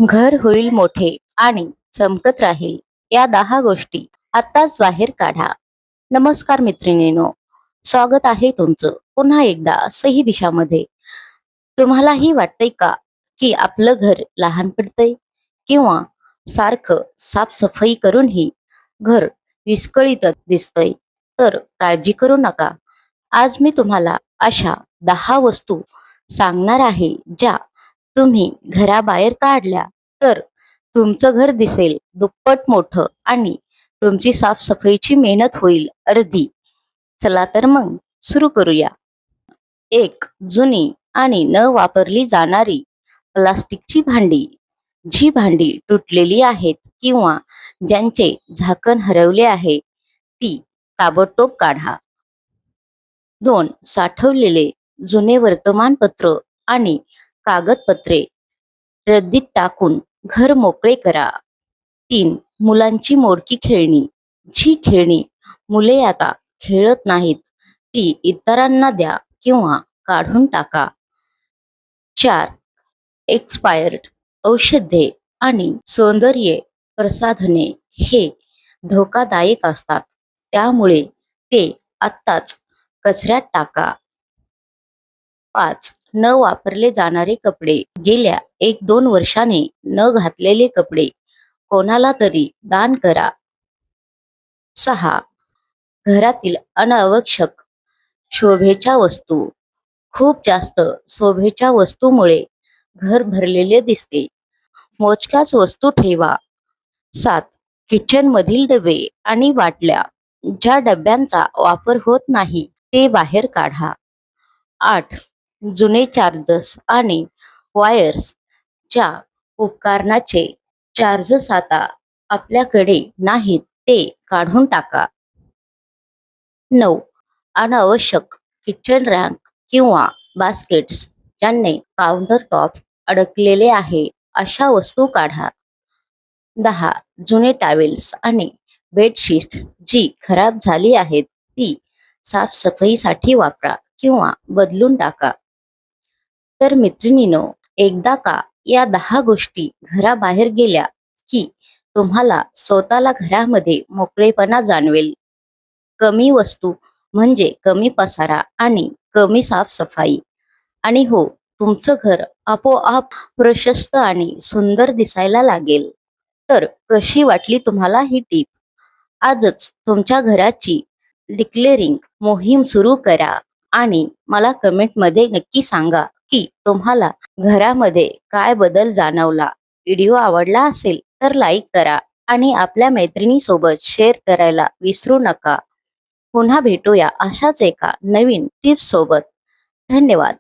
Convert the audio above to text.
घर होईल मोठे आणि चमकत राहील या 10 गोष्टी आत्ताच बाहेर काढा. नमस्कार मैत्रिणींनो, स्वागत आहे तुमचं पुन्हा एकदा सही दिशामध्ये. तुम्हालाही वाटतंय का की आपलं घर लहान पडतंय किंवा सारखं साफसफाई करूनही घर विस्कळीत दिसतंय? तर काळजी करू नका. आज मी तुम्हाला अशा 10 वस्तू सांगणार आहे ज्या तुम्ही घराबाहेर काढल्या तर तुमचं घर दिसेल दुप्पट मोठं आणि तुमची साफसफाईची मेहनत होईल अर्धी. चला तर मग सुरू करूया. एक, जुनी आणि न वापरली जाणारी प्लास्टिकची भांडी. जी भांडी तुटलेली आहेत किंवा ज्यांचे झाकण हरवले आहे ती ताबडतोब काढा. 2, साठवलेले जुने वर्तमानपत्र आणि कागदपत्रे रद्दीत टाकून घर मोकळे करा. 3, मुलांची मोडकी खेळणी. जी खेळणी मुले आता खेळत नाहीत ती इतरांना द्या किंवा काढून टाका. 4, एक्सपायर्ड औषधे आणि सौंदर्य प्रसाधने हे धोकादायक असतात, त्यामुळे ते आत्ताच कचऱ्यात टाका. 5, न वापरले जाणारे कपडे. गेल्या 1-2 वर्षांनी न घातलेले कपडे कोणाला तरी दान करा. 6, घरातील अनावश्यक शोभेच्या वस्तू. खूप जास्त शोभेच्या वस्तूमुळे घर भरलेले दिसते. मोजक्याच वस्तू ठेवा. 7, किचन मधील डबे आणि बाटल्या. ज्या डब्यांचा वापर होत नाही ते बाहेर काढा. 8, जुने चार्जर्स आणि वायर्स. ज्या उपकरणाचे चार्जर्स आता आपल्याकडे नाहीत ते काढून टाका. 9, अनावश्यक किचन रॅक किंवा बास्केट्स. ज्यांनी काउंटर टॉप अडकलेले आहे अशा वस्तू काढा. 10, जुने टॉवेल्स आणि बेडशीट्स. जी खराब झाली आहेत ती साफसफाईसाठी वापरा किंवा बदलून टाका. तर मैत्रिणींनो, एकदा का या 10 गोष्टी घराबाहेर गेल्या की तुम्हाला स्वतःला घरामध्ये मोकळेपणा जाणवेल. कमी वस्तू म्हणजे कमी पसारा आणि कमी साफसफाई. आणि हो, तुमचं घर आपोआप प्रशस्त आणि सुंदर दिसायला लागेल. तर कशी वाटली तुम्हाला ही टीप? आजच तुमच्या घराची डिक्लेअरिंग मोहीम सुरू करा आणि मला कमेंटमध्ये नक्की सांगा की तुम्हाला घरामध्ये काय बदल जाणवला. व्हिडिओ आवडला असेल तर लाईक करा आणि आपल्या मैत्रिणीसोबत शेअर करायला विसरू नका. पुन्हा भेटूया अशाच एका नवीन टिप्स सोबत. धन्यवाद.